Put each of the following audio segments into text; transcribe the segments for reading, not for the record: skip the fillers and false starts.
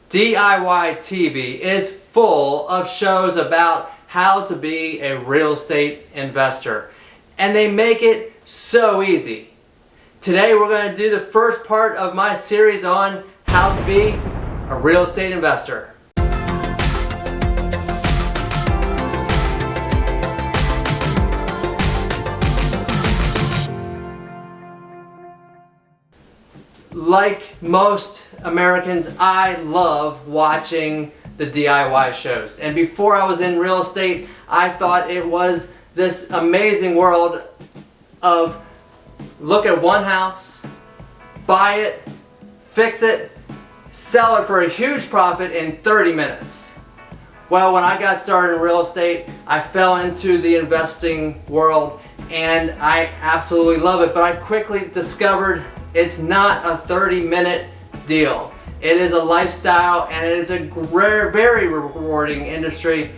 DIY TV is full of shows about how to be a real estate investor, and they make it so easy. Today we're going to do the first part of my series on how to be a real estate investor. Like most Americans, I love watching the DIY shows. And before I was in real estate, I thought it was this amazing world of look at one house, buy it, fix it, sell it for a huge profit in 30 minutes. Well, when I got started in real estate, I fell into the investing world and I absolutely love it, but I quickly discovered it's not a 30-minute deal. It is a lifestyle and it is a very rewarding industry,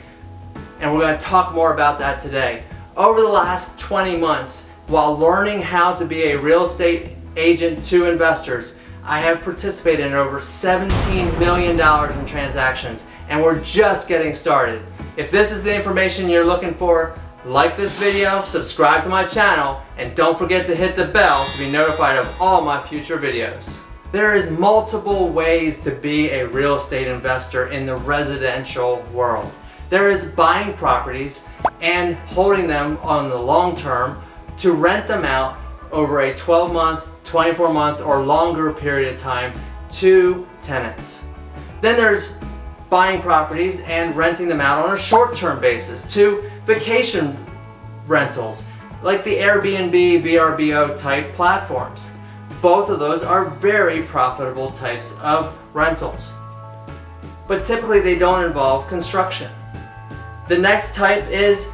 and we're going to talk more about that today. Over the last 20 months, while learning how to be a real estate agent to investors, I have participated in over $17 million in transactions, and we're just getting started. If this is the information you're looking for, like this video, subscribe to my channel, and don't forget to hit the bell to be notified of all my future videos. There is multiple ways to be a real estate investor in the residential world. There is buying properties and holding them on the long term to rent them out over a 12-month, 24-month, or longer period of time to tenants. Then there's buying properties and renting them out on a short-term basis to vacation rentals like the Airbnb, VRBO type platforms. Both of those are very profitable types of rentals, but typically they don't involve construction. The next type is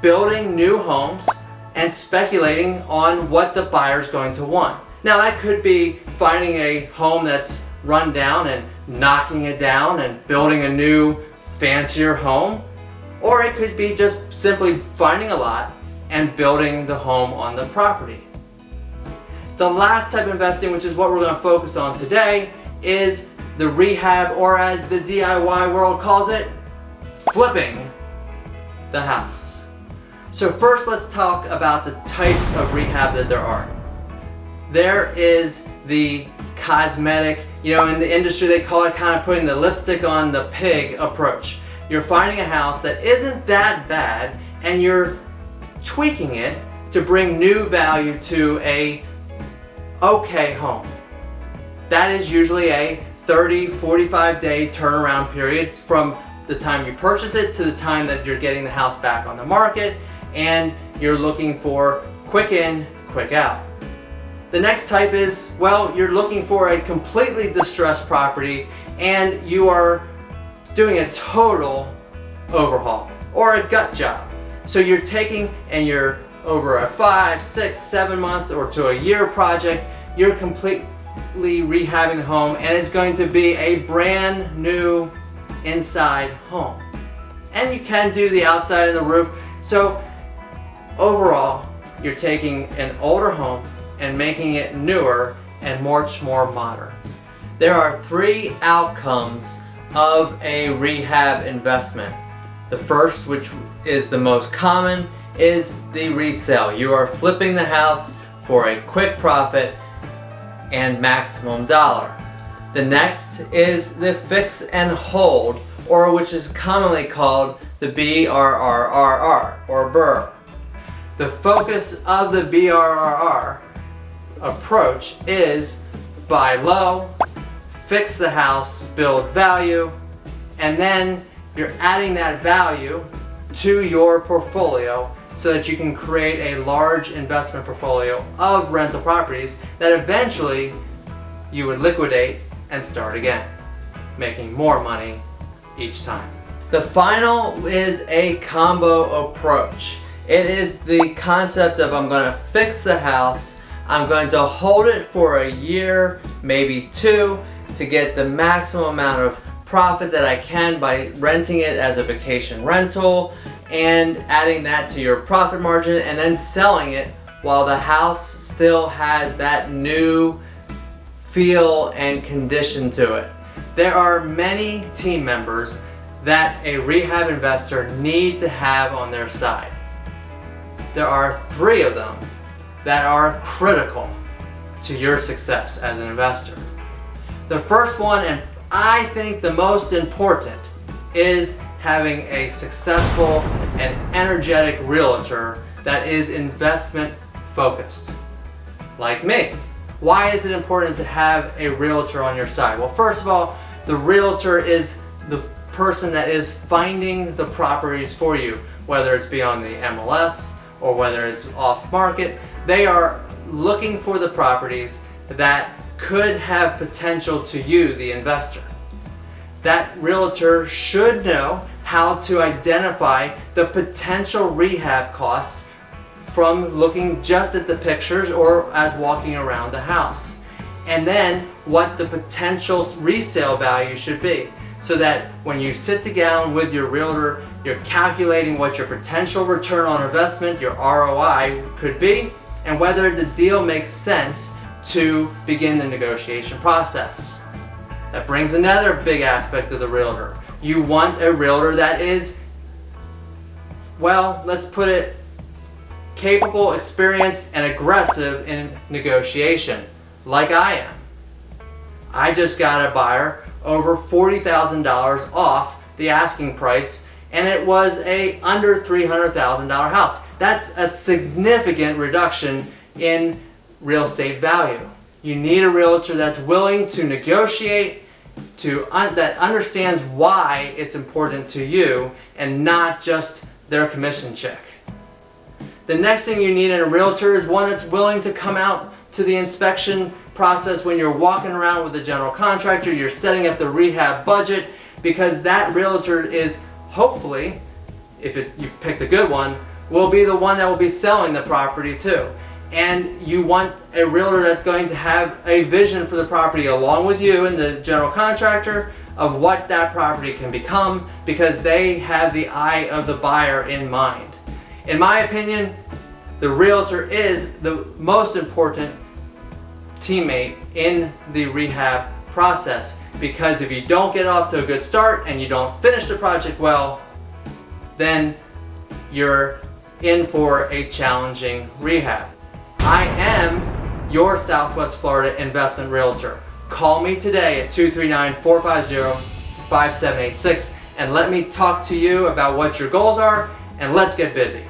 building new homes and speculating on what the buyer's going to want. Now that could be finding a home that's run down and knocking it down and building a new fancier home, or it could be just simply finding a lot and building the home on the property. The last type of investing, which is what we're going to focus on today, is the rehab, or as the DIY world calls it, flipping the house. So first let's talk about the types of rehab that there are. There is the cosmetic, in the industry they call it kind of putting the lipstick on the pig approach. You're finding a house that isn't that bad and you're tweaking it to bring new value to a okay home. That is usually a 30-45 day turnaround period from the time you purchase it to the time that you're getting the house back on the market, and you're looking for quick in, quick out. The next type is, well, you're looking for a completely distressed property and you are doing a total overhaul or a gut job. So you're taking and you're over a 5, 6, 7 month or to a year project, you're completely rehabbing the home and it's going to be a brand new inside home. And you can do the outside of the roof. So overall, you're taking an older home and making it newer and much more modern. There are 3 outcomes of a rehab investment. The first, which is the most common, is the resale. You are flipping the house for a quick profit and maximum dollar. The next is the fix and hold, or which is commonly called the BRRRR or BRRRR. The focus of the BRRRR approach is buy low, fix the house, build value, and then you're adding that value to your portfolio so that you can create a large investment portfolio of rental properties that eventually you would liquidate and start again, making more money each time. The final is a combo approach. It is the concept of I'm going to fix the house, I'm going to hold it for a year, maybe 2, to get the maximum amount of profit that I can by renting it as a vacation rental and adding that to your profit margin and then selling it while the house still has that new feel and condition to it. There are many team members that a rehab investor need to have on their side. There are 3 of them that are critical to your success as an investor. The first one, and I think the most important, is having a successful and energetic realtor that is investment focused, like me. Why is it important to have a realtor on your side? Well, first of all, the realtor is the person that is finding the properties for you, whether it's beyond the MLS or whether it's off market. They are looking for the properties that could have potential to you, the investor. That realtor should know how to identify the potential rehab cost from looking just at the pictures or as walking around the house. And then what the potential resale value should be, so that when you sit down with your realtor, you're calculating what your potential return on investment, your ROI, could be, and whether the deal makes sense to begin the negotiation process. That brings another big aspect of the realtor. You want a realtor that is, well, let's put it, capable, experienced, and aggressive in negotiation, like I am. I just got a buyer over $40,000 off the asking price, and it was a under $300,000 house. That's a significant reduction in real estate value. You need a realtor that's willing to negotiate, that understands why it's important to you and not just their commission check. The next thing you need in a realtor is one that's willing to come out to the inspection process when you're walking around with the general contractor, you're setting up the rehab budget, because that realtor is hopefully, if you've picked a good one, will be the one that will be selling the property too. And you want a realtor that's going to have a vision for the property along with you and the general contractor of what that property can become, because they have the eye of the buyer in mind. In my opinion, the realtor is the most important teammate in the rehab process, because if you don't get off to a good start and you don't finish the project well, then you're in for a challenging rehab. I am your Southwest Florida investment realtor. Call me today at 239-450-5786 and let me talk to you about what your goals are, and let's get busy.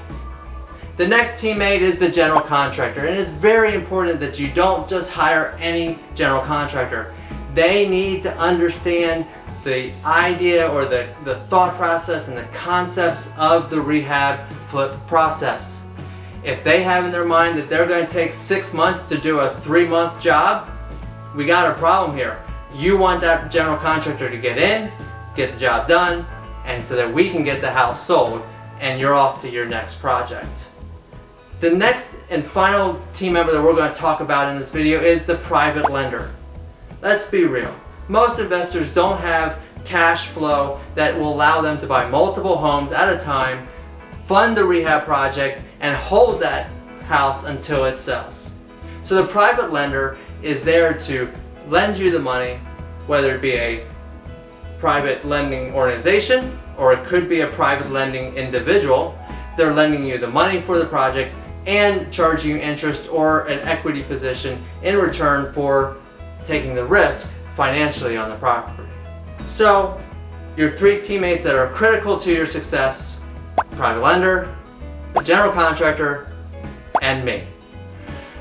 The next teammate is the general contractor, and it's very important that you don't just hire any general contractor. They need to understand the idea or the thought process and the concepts of the rehab flip process. If they have in their mind that they're going to take 6 months to do a 3-month job, we got a problem here. You want that general contractor to get in, get the job done, and so that we can get the house sold and you're off to your next project. The next and final team member that we're going to talk about in this video is the private lender. Let's be real. Most investors don't have cash flow that will allow them to buy multiple homes at a time, fund the rehab project, and hold that house until it sells. So the private lender is there to lend you the money, whether it be a private lending organization or it could be a private lending individual. They're lending you the money for the project and charging you interest or an equity position in return for taking the risk financially on the property. So your 3 teammates that are critical to your success: private lender, the general contractor, and me.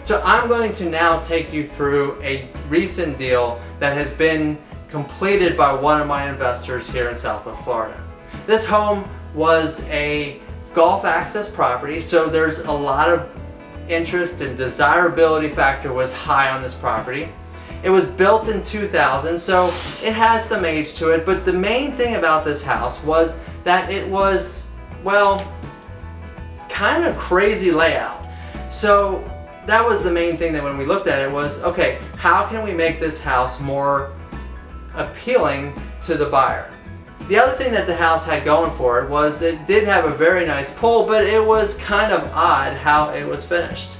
So I'm going to now take you through a recent deal that has been completed by one of my investors here in Southwest Florida. This home was a golf access property, so there's a lot of interest, and desirability factor was high on this property. It was built in 2000, so it has some age to it, but the main thing about this house was that it was, well, kind of crazy layout. So that was the main thing that when we looked at it was, okay, how can we make this house more appealing to the buyer? The other thing that the house had going for it was it did have a very nice pool, but it was kind of odd how it was finished.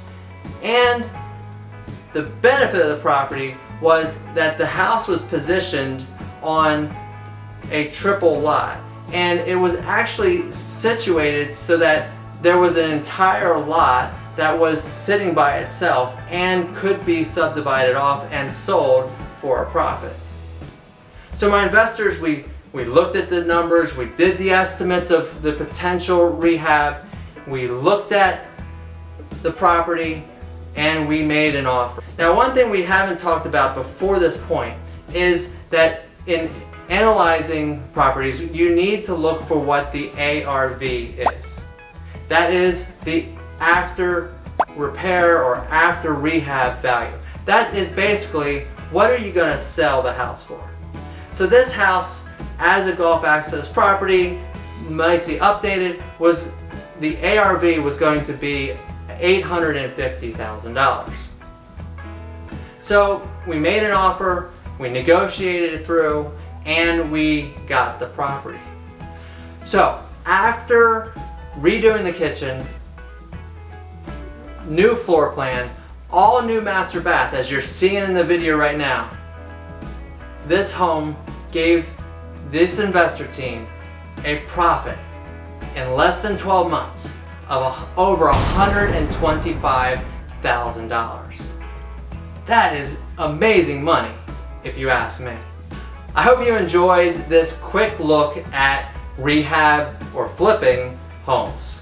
And the benefit of the property was that the house was positioned on a triple lot. And it was actually situated so that there was an entire lot that was sitting by itself and could be subdivided off and sold for a profit. So my investors, we looked at the numbers, we did the estimates of the potential rehab, we looked at the property, and we made an offer. Now, one thing we haven't talked about before this point is that in analyzing properties, you need to look for what the ARV is. That is the after repair or after rehab value. That is basically, what are you going to sell the house for? So this house, as a Gulf Access property, nicely updated, was the ARV was going to be $850,000. So we made an offer, we negotiated it through, and we got the property. So after redoing the kitchen, new floor plan, all new master bath, as you're seeing in the video right now, this home gave this investor team a profit in less than 12 months of over $125,000. That is amazing money, if you ask me. I hope you enjoyed this quick look at rehab or flipping homes.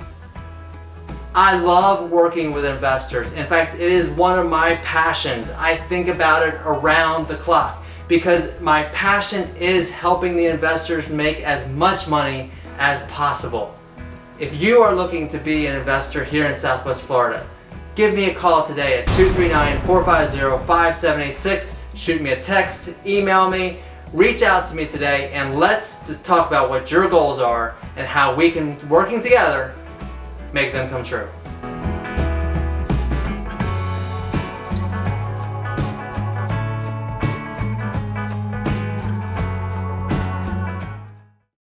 I love working with investors. In fact, it is one of my passions. I think about it around the clock because my passion is helping the investors make as much money as possible. If you are looking to be an investor here in Southwest Florida, give me a call today at 239-450-5786. Shoot me a text, email me, reach out to me today, and let's talk about what your goals are and how we can, working together, make them come true.